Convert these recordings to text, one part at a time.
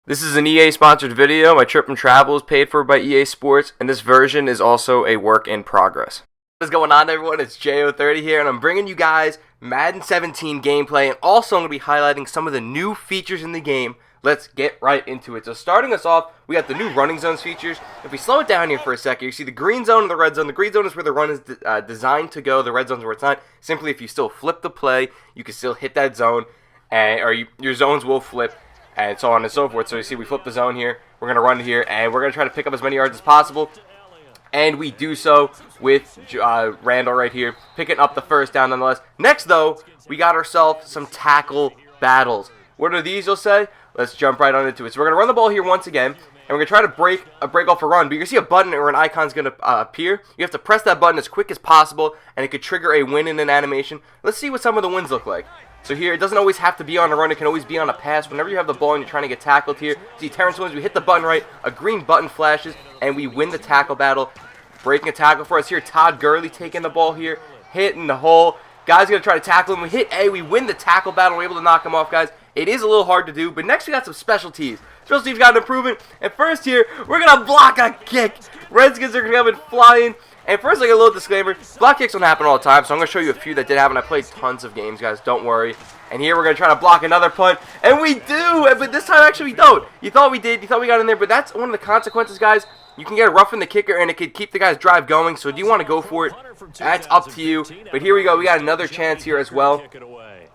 This is an EA sponsored video. My trip and travel is paid for by EA Sports, and this version is also a work in progress. What is going on, everyone? It's JO30 here, and I'm bringing you guys Madden 17 gameplay, and also I'm going to be highlighting some of the new features in the game. Let's get right into it. So starting us off, we got the new running zones features. If we slow it down here for a second, you see the green zone and the red zone. The green zone is where the run is designed to go. The red zone is where it's not. Simply, if you still flip the play, you can still hit that zone, your zones will flip, and so on and so forth. So you see we flip the zone here, we're going to run here, and we're going to try to pick up as many yards as possible. And we do so with Randall right here, picking up the first down nonetheless. Next, though, we got ourselves some tackle battles. What are these, you'll say? Let's jump right on into it. So we're going to run the ball here once again, and we're going to try to break off a run. But you're going to see a button or an icon is going to appear. You have to press that button as quick as possible, and it could trigger a win in an animation. Let's see what some of the wins look like. So here, it doesn't always have to be on a run. It can always be on a pass. Whenever you have the ball and you're trying to get tackled here, see Terrence wins. We hit the button right. A green button flashes, and we win the tackle battle. Breaking a tackle for us here. Todd Gurley taking the ball here. Hitting the hole. Guy's going to try to tackle him. We hit A. We win the tackle battle. We're able to knock him off, guys. It is a little hard to do, but next we got some special teams. Special teams got an improvement. And first here, we're going to block a kick. Redskins are coming flying. And first, like a little disclaimer, block kicks don't happen all the time, so I'm going to show you a few that did happen. I played tons of games, guys. Don't worry. And here we're going to try to block another punt. And we do! But this time, actually, we don't. You thought we did. You thought we got in there, but that's one of the consequences, guys. You can get a rough in the kicker, and it could keep the guy's drive going. So do you want to go for it? That's up to you. But here we go. We got another chance here as well.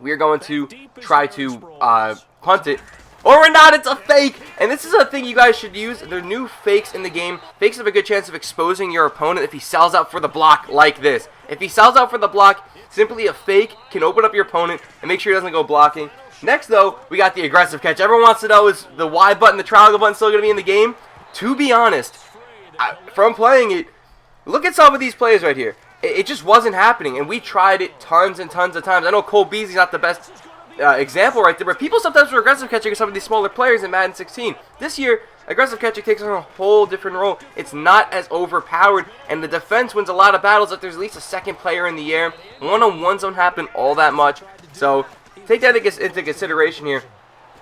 We are going to try to punt it. Or we're not, it's a fake! And this is a thing you guys should use. There are new fakes in the game. Fakes have a good chance of exposing your opponent if he sells out for the block like this. If he sells out for the block, simply a fake can open up your opponent and make sure he doesn't go blocking. Next, though, we got the aggressive catch. Everyone wants to know, is the Y button, the triangle button still going to be in the game? To be honest, from playing it, look at some of these plays right here. It just wasn't happening, and we tried it tons and tons of times. I know Cole Beasley's not the best example right there, but people sometimes were aggressive catching some of these smaller players in Madden 16. This year, aggressive catching takes on a whole different role. It's not as overpowered, and the defense wins a lot of battles if there's at least a second player in the air. One-on-ones don't happen all that much, so take that into consideration here.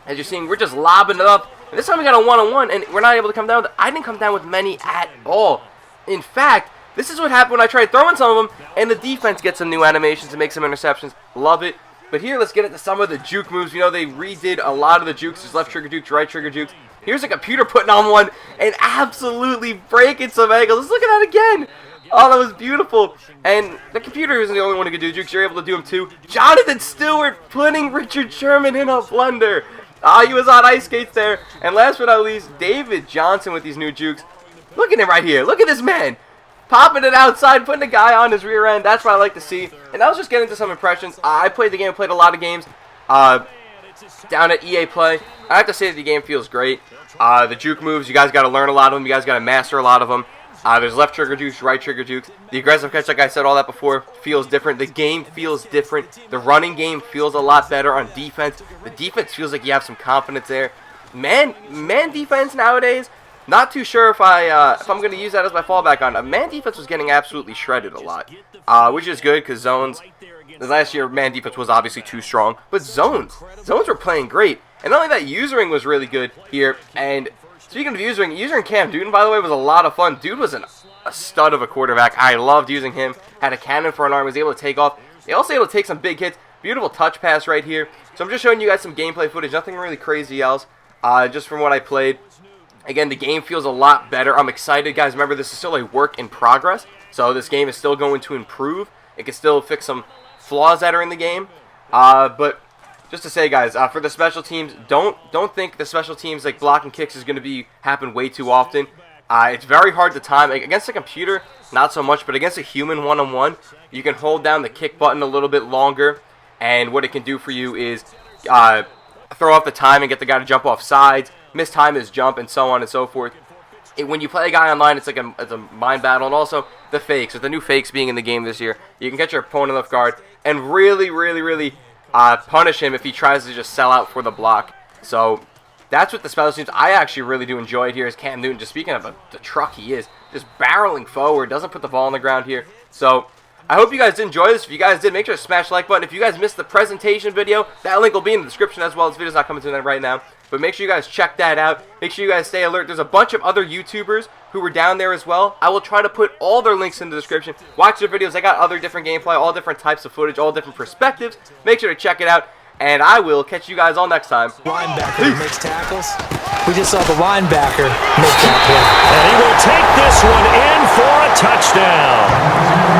As you're seeing, we're just lobbing it up, and this time we got a one-on-one, and we're not able to come down with it. I didn't come down with many at all. In fact, this is what happened when I tried throwing some of them, and the defense gets some new animations and makes some interceptions. Love it. But here, let's get into some of the juke moves. You know, they redid a lot of the jukes. There's left trigger jukes, right trigger jukes. Here's a computer putting on one and absolutely breaking some ankles. Let's look at that again. Oh, that was beautiful. And the computer isn't the only one who can do jukes. You're able to do them too. Jonathan Stewart putting Richard Sherman in a blunder. He was on ice skates there. And last but not least, David Johnson with these new jukes. Look at him right here. Look at this man. Popping it outside, putting a guy on his rear end. That's what I like to see. And I was just getting into some impressions. I played the game, played a lot of games down at EA Play. I have to say that the game feels great. The juke moves, you guys got to learn a lot of them. You guys got to master a lot of them. There's left trigger jukes, right trigger jukes. The aggressive catch, like I said, all that before, feels different. The game feels different. The running game feels a lot better on defense. The defense feels like you have some confidence there. Man defense nowadays, not too sure if I'm going to use that as my fallback on. Man defense was getting absolutely shredded a lot, which is good because zones. Last year, man defense was obviously too strong, but zones were playing great. And not only that, usering was really good here. And speaking of using Cam Newton, by the way, was a lot of fun. Dude was a stud of a quarterback. I loved using him. Had a cannon for an arm, was able to take off. He also able to take some big hits. Beautiful touch pass right here. So I'm just showing you guys some gameplay footage. Nothing really crazy else, just from what I played. Again, the game feels a lot better. I'm excited, guys. Remember, this is still a work in progress, so this game is still going to improve. It can still fix some flaws that are in the game. But just to say, guys, for the special teams, don't think the special teams like blocking kicks is going to happen way too often. It's very hard to time. Against a computer, not so much, but against a human one-on-one, you can hold down the kick button a little bit longer, and what it can do for you is throw off the time and get the guy to jump off sides, mistime his jump, and so on and so forth. When you play a guy online, it's a mind battle, and also the fakes. With the new fakes being in the game this year, you can catch your opponent off guard and really punish him if he tries to just sell out for the block. So that's what the special teams. I actually really do enjoy it here is Cam Newton. Just speaking of the truck he is, just barreling forward, doesn't put the ball on the ground here. So I hope you guys did enjoy this. If you guys did, make sure to smash the like button. If you guys missed the presentation video, that link will be in the description as well. This video's not coming to an end right now. But make sure you guys check that out. Make sure you guys stay alert. There's a bunch of other YouTubers who were down there as well. I will try to put all their links in the description. Watch their videos. They got other different gameplay, all different types of footage, all different perspectives. Make sure to check it out. And I will catch you guys all next time. Linebacker makes tackles. We just saw the linebacker make that play. And he will take this one in for a touchdown.